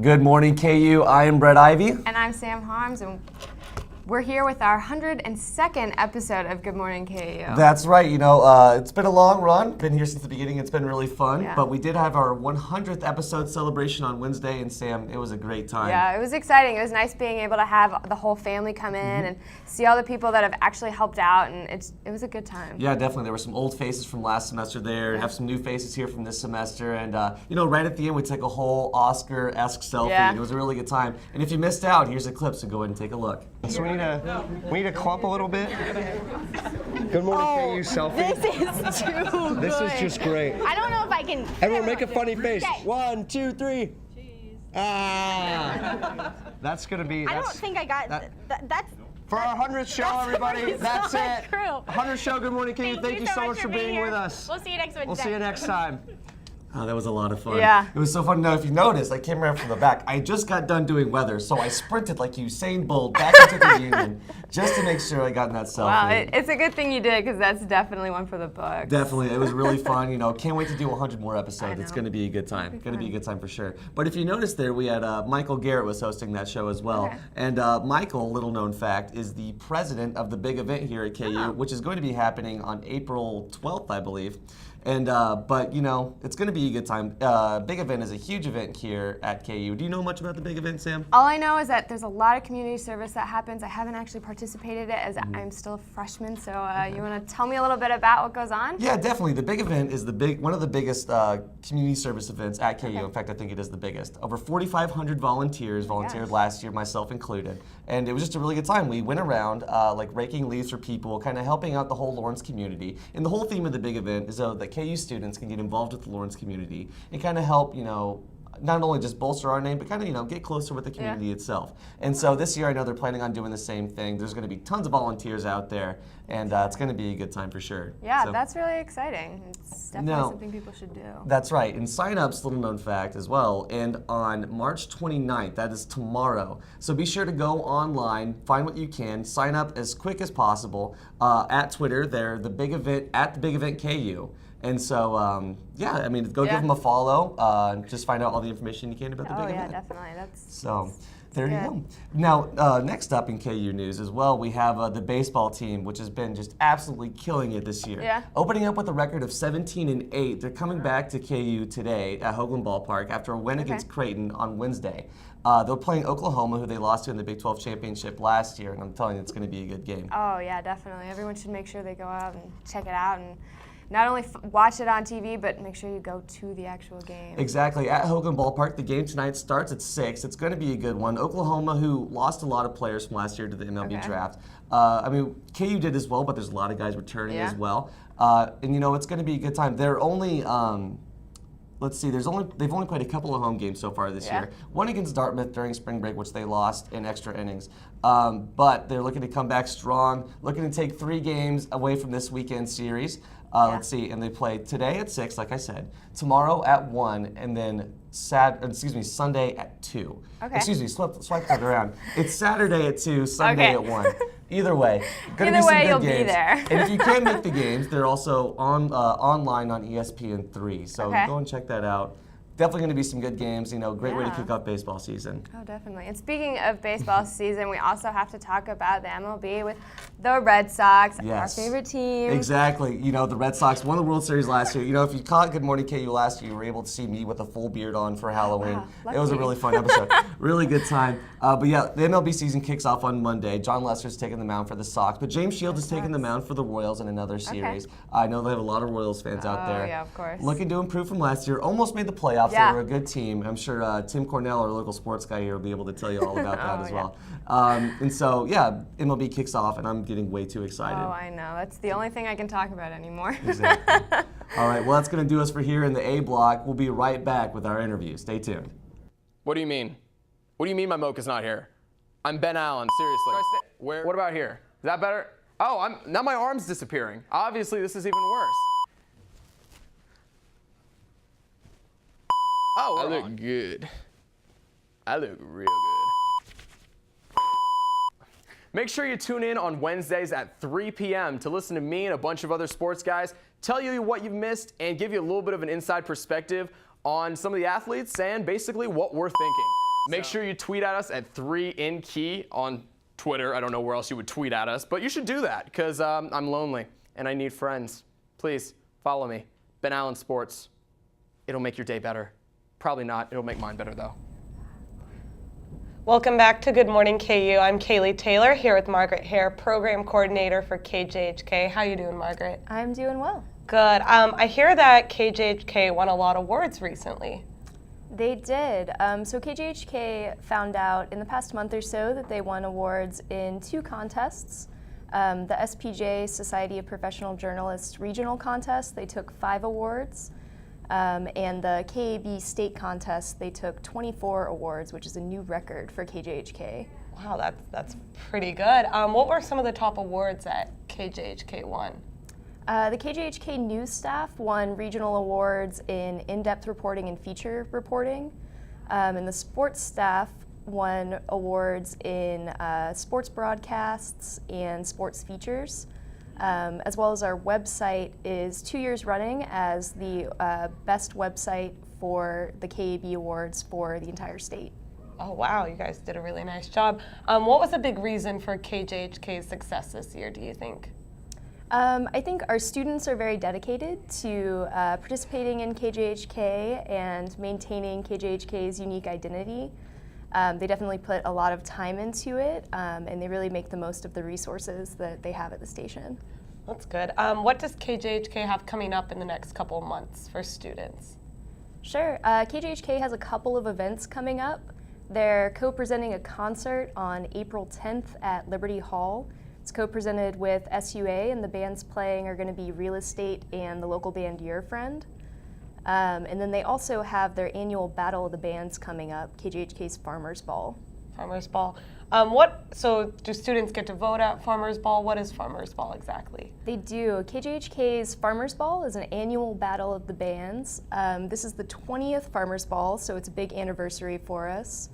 Good morning, KU. I am Brett Ivy. And I'm Sam Harms, and we're here with our 102nd episode of Good Morning KU. That's right. It's been a long run. Been here since the beginning. It's been really fun. Yeah. But we did have our 100th episode celebration on Wednesday, and Sam, it was a great time. Yeah, it was exciting. It was nice being able to have the whole family come in and see all the people that have actually helped out, and it was a good time. Yeah, definitely. There were some old faces from last semester there. Yeah. Have some new faces here from this semester. And, right at the end, we took a whole Oscar-esque selfie. Yeah. And it was a really good time. And if you missed out, here's a clip, so go ahead and take a look. So we need to clump a little bit. Good morning, KU selfie. This is too good. This is just great. I don't know if I can. Everyone make a funny face. Okay. 1, 2, 3. Cheese. Ah. That's gonna be. I don't think I got that's. For our 100th show, That's everybody. really That's so it. true. 100th show. Good morning, KU. Thank you so much for being here. with us. We'll see you next Wednesday. We'll see you next time. Oh, that was a lot of fun. Yeah. It was so fun. Now, if you noticed, I came around from the back. I just got done doing weather, so I sprinted like Usain Bolt back into the union just to make sure I got in that selfie. Wow, it's a good thing you did, because that's definitely one for the books. Definitely. It was really fun. Can't wait to do 100 more episodes. It's know. going to be a good time. Going to be a good time for sure. But if you noticed there, we had Michael Garrett was hosting that show as well. Okay. And Michael, little known fact, is the president of the big event here at KU, which is going to be happening on April 12th, I believe. And but it's going to be a good time. Big event is a huge event here at KU. Do you know much about the big event, Sam? All I know is that there's a lot of community service that happens. I haven't actually participated in it, as I'm still a freshman. So you want to tell me a little bit about what goes on? Yeah, definitely. The big event is one of the biggest community service events at KU. Okay. In fact, I think it is the biggest. Over 4,500 volunteers volunteered last year, myself included. And it was just a really good time. We went around like raking leaves for people, kind of helping out the whole Lawrence community. And the whole theme of the big event is that KU students can get involved with the Lawrence community and kind of help, not only just bolster our name, but kind of, get closer with the community itself. And so this year, I know they're planning on doing the same thing. There's going to be tons of volunteers out there, and it's going to be a good time for sure. Yeah, so, that's really exciting. It's definitely something people should do. That's right. And sign-ups, little known fact as well, and on March 29th, that is tomorrow. So be sure to go online, find what you can, sign up as quick as possible at Twitter. They're the big event at the Big Event KU. And so, go give them a follow. Just find out all the information you can about the big event. Oh, yeah, definitely. So, there you go. Now, next up in KU news as well, we have the baseball team, which has been just absolutely killing it this year. Yeah. Opening up with a record of 17-8. They're coming back to KU today at Hoagland Ballpark after a win against Creighton on Wednesday. They're playing Oklahoma, who they lost to in the Big 12 championship last year, and I'm telling you, it's going to be a good game. Oh, yeah, definitely. Everyone should make sure they go out and check it out, and not only watch it on TV, but make sure you go to the actual game. Exactly. At Hoagland Ballpark, the game tonight starts at 6. It's going to be a good one. Oklahoma, who lost a lot of players from last year to the MLB draft. KU did as well, but there's a lot of guys returning as well. It's going to be a good time. They're only... they've only played a couple of home games so far this year. One against Dartmouth during spring break, which they lost in extra innings. But they're looking to come back strong, looking to take 3 games away from this weekend series. And they play today at 6, like I said, tomorrow at 1, and then Sunday at 2. Okay. Excuse me, swipe that around. It's Saturday at 2, Sunday at 1. Either way, Either way, you'll games. be there. And if you can't make the games, they're also online on ESPN3. So go and check that out. Definitely going to be some good games. Great way to kick off baseball season. Oh, definitely. And speaking of baseball season, we also have to talk about the MLB with the Red Sox, our favorite team. Exactly. The Red Sox won the World Series last year. If you caught Good Morning KU last year, you were able to see me with a full beard on for Halloween. Wow, it was a really fun episode. Really good time. The MLB season kicks off on Monday. John Lester's taking the mound for the Sox, but James Shields is taking the mound for the Royals in another series. I know they have a lot of Royals fans out there. Oh, yeah, of course. Looking to improve from last year. Almost made the playoffs. Yeah. They were a good team. I'm sure Tim Cornell, our local sports guy here, will be able to tell you all about that as well. MLB kicks off, and I'm getting way too excited. Oh, I know. That's the only thing I can talk about anymore. Exactly. All right, well, that's going to do us for here in the A block. We'll be right back with our interview. Stay tuned. What do you mean? What do you mean my mocha's not here? I'm Ben Allen, seriously. Where? What about here? Is that better? Oh, now my arm's disappearing. Obviously, this is even worse. Oh, I look good. I look real good. Make sure you tune in on Wednesdays at 3 p.m. to listen to me and a bunch of other sports guys tell you what you've missed and give you a little bit of an inside perspective on some of the athletes and basically what we're thinking. Make sure you tweet at us at 3InKey on Twitter. I don't know where else you would tweet at us, but you should do that because I'm lonely and I need friends. Please follow me. Ben Allen Sports. It'll make your day better. Probably not. It'll make mine better though. Welcome back to Good Morning KU. I'm Kaylee Taylor here with Margaret Hare, Program Coordinator for KJHK. How you doing, Margaret? I'm doing well. Good. I hear that KJHK won a lot of awards recently. They did. So KJHK found out in the past month or so that they won awards in 2 contests. The SPJ Society of Professional Journalists Regional Contest, they took 5 awards. And the KAB State Contest, they took 24 awards, which is a new record for KJHK. Wow, that's pretty good. What were some of the top awards that KJHK won? The KJHK news staff won regional awards in in-depth reporting and feature reporting. And the sports staff won awards in sports broadcasts and sports features. As well as our website is 2 years running as the best website for the KAB Awards for the entire state. Oh wow, you guys did a really nice job. What was a big reason for KJHK's success this year, do you think? I think our students are very dedicated to participating in KJHK and maintaining KJHK's unique identity. They definitely put a lot of time into it, and they really make the most of the resources that they have at the station. That's good. What does KJHK have coming up in the next couple of months for students? Sure. KJHK has a couple of events coming up. They're co-presenting a concert on April 10th at Liberty Hall. It's co-presented with SUA, and the bands playing are going to be Real Estate and the local band Your Friend. And then they also have their annual Battle of the Bands coming up, KJHK's Farmers Ball. Farmers Ball. So do students get to vote at Farmers Ball? What is Farmers Ball exactly? They do. KJHK's Farmers Ball is an annual Battle of the Bands. This is the 20th Farmers Ball, so it's a big anniversary for us.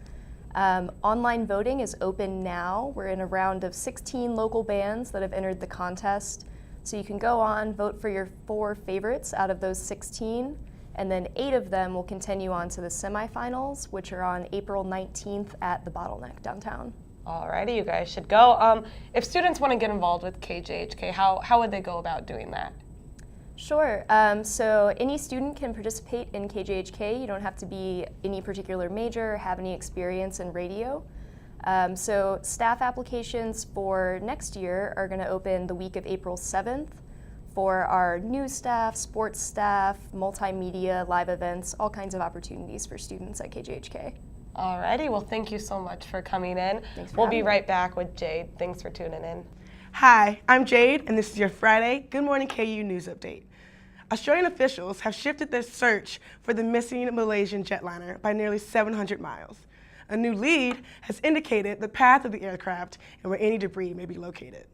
Online voting is open now. We're in a round of 16 local bands that have entered the contest. So you can go on, vote for your 4 favorites out of those 16, and then 8 of them will continue on to the semifinals, which are on April 19th at the Bottleneck downtown. Alrighty, you guys should go. If students want to get involved with KJHK, how would they go about doing that? Sure. So any student can participate in KJHK. You don't have to be any particular major or have any experience in radio. So staff applications for next year are going to open the week of April 7th for our news staff, sports staff, multimedia, live events, all kinds of opportunities for students at KJHK. Alrighty, well thank you so much for coming in. We'll be right back with Jade. Thanks for tuning in. Hi, I'm Jade, and this is your Friday Good Morning KU News Update. Australian officials have shifted their search for the missing Malaysian jetliner by nearly 700 miles. A new lead has indicated the path of the aircraft and where any debris may be located.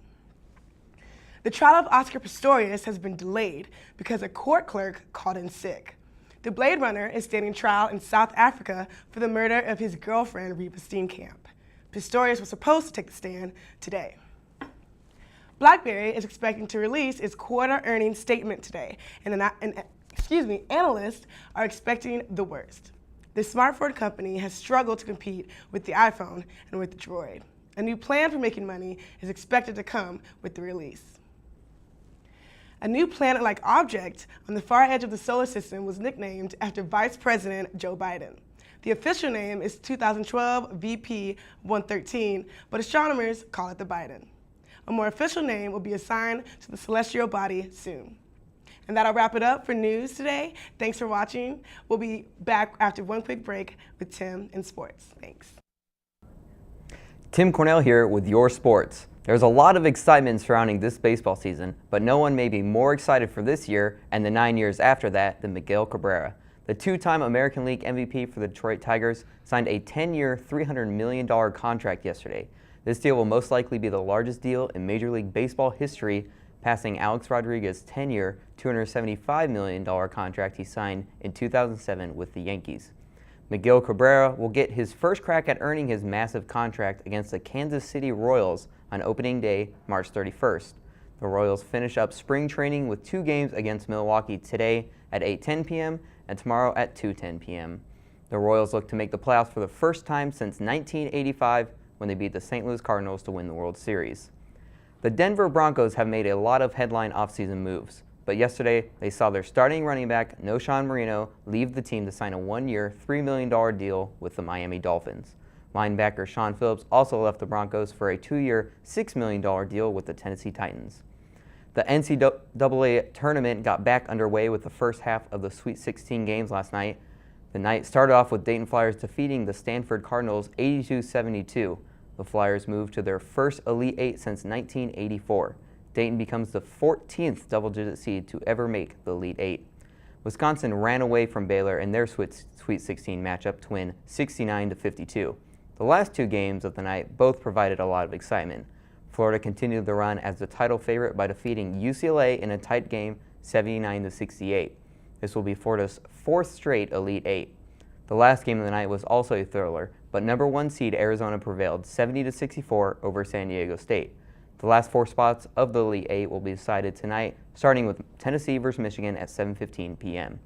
The trial of Oscar Pistorius has been delayed because a court clerk called in sick. The Blade Runner is standing trial in South Africa for the murder of his girlfriend, Reva Steenkamp. Pistorius was supposed to take the stand today. BlackBerry is expecting to release its quarter earnings statement today, and analysts are expecting the worst. The smartphone company has struggled to compete with the iPhone and with the Droid. A new plan for making money is expected to come with the release. A new planet-like object on the far edge of the solar system was nicknamed after Vice President Joe Biden. The official name is 2012 VP 113, but astronomers call it the Biden. A more official name will be assigned to the celestial body soon. And that'll wrap it up for news today. Thanks for watching. We'll be back after one quick break with Tim in sports. Thanks. Tim Cornell here with your sports. There's a lot of excitement surrounding this baseball season, but no one may be more excited for this year and the 9 years after that than Miguel Cabrera. The 2-time American League MVP for the Detroit Tigers signed a 10-year, $300 million contract yesterday. This deal will most likely be the largest deal in Major League Baseball history, passing Alex Rodriguez's 10-year, $275 million contract he signed in 2007 with the Yankees. Miguel Cabrera will get his first crack at earning his massive contract against the Kansas City Royals on opening day, March 31st. The Royals finish up spring training with 2 games against Milwaukee today at 8:10 p.m. and tomorrow at 2:10 p.m. The Royals look to make the playoffs for the first time since 1985 when they beat the St. Louis Cardinals to win the World Series. The Denver Broncos have made a lot of headline offseason moves, but yesterday they saw their starting running back, Noshan Marino, leave the team to sign a one-year, $3 million deal with the Miami Dolphins. Linebacker Sean Phillips also left the Broncos for a two-year, $6 million deal with the Tennessee Titans. The NCAA tournament got back underway with the first half of the Sweet 16 games last night. The night started off with Dayton Flyers defeating the Stanford Cardinals 82-72. The Flyers moved to their first Elite Eight since 1984. Dayton becomes the 14th double-digit seed to ever make the Elite Eight. Wisconsin ran away from Baylor in their Sweet 16 matchup to win 69-52. The last two games of the night both provided a lot of excitement. Florida continued the run as the title favorite by defeating UCLA in a tight game 79-68. This will be Florida's fourth straight Elite Eight. The last game of the night was also a thriller, but number one seed Arizona prevailed 70-64 over San Diego State. The last four spots of the Elite Eight will be decided tonight, starting with Tennessee versus Michigan at 7:15 p.m.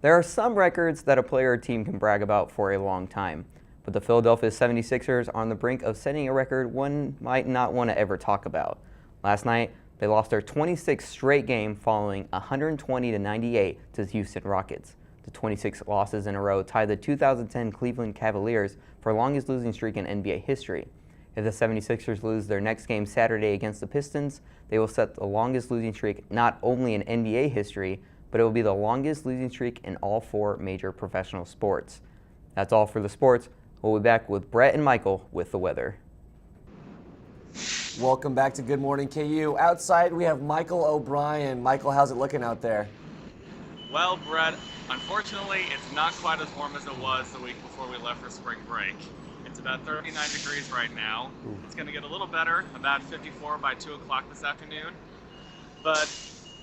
There are some records that a player or team can brag about for a long time, but the Philadelphia 76ers are on the brink of setting a record one might not want to ever talk about. Last night, they lost their 26th straight game following 120-98 to the Houston Rockets. The 26 losses in a row tie the 2010 Cleveland Cavaliers for longest losing streak in NBA history. If the 76ers lose their next game Saturday against the Pistons, they will set the longest losing streak not only in NBA history, but it will be the longest losing streak in all four major professional sports. That's all for the sports. We'll be back with Brett and Michael with the weather. Welcome back to Good Morning KU. Outside, we have Michael O'Brien. Michael, how's it looking out there? Well, Brett, unfortunately, it's not quite as warm as it was the week before we left for spring break. It's about 39 degrees right now. It's going to get a little better, about 54 by 2 o'clock this afternoon. But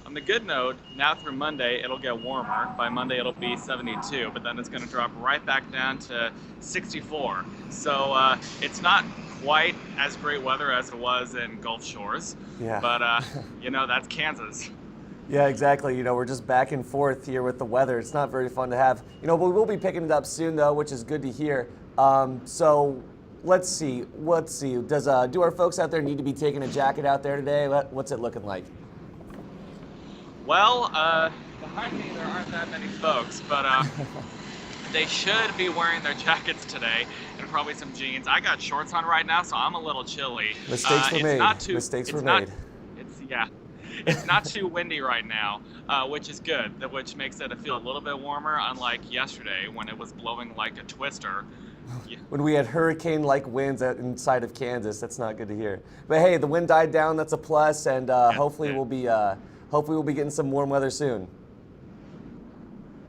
on the good note, now through Monday, it'll get warmer. By Monday, it'll be 72, but then it's going to drop right back down to 64. So it's not quite as great weather as it was in Gulf Shores. Yeah. But, you know, that's Kansas. Yeah, exactly. You know, we're just back and forth here with the weather. It's not very fun to have. You know, but we will be picking it up soon, though, which is good to hear. So let's see. Do our folks out there need to be taking a jacket out there today? What's it looking like? Well, behind me there aren't that many folks, but they should be wearing their jackets today and probably some jeans. I got shorts on right now, so I'm a little chilly. Mistakes were made. Mistakes were made. It's not too windy right now, which is good, which makes it feel a little bit warmer, unlike yesterday when it was blowing like a twister. When we had hurricane-like winds inside of Kansas, that's not good to hear. But hey, the wind died down. That's a plus, and hopefully we'll be getting some warm weather soon.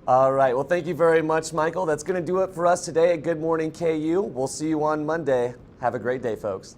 All right. Well, thank you very much, Michael. That's going to do it for us today at Good Morning KU. We'll see you on Monday. Have a great day, folks.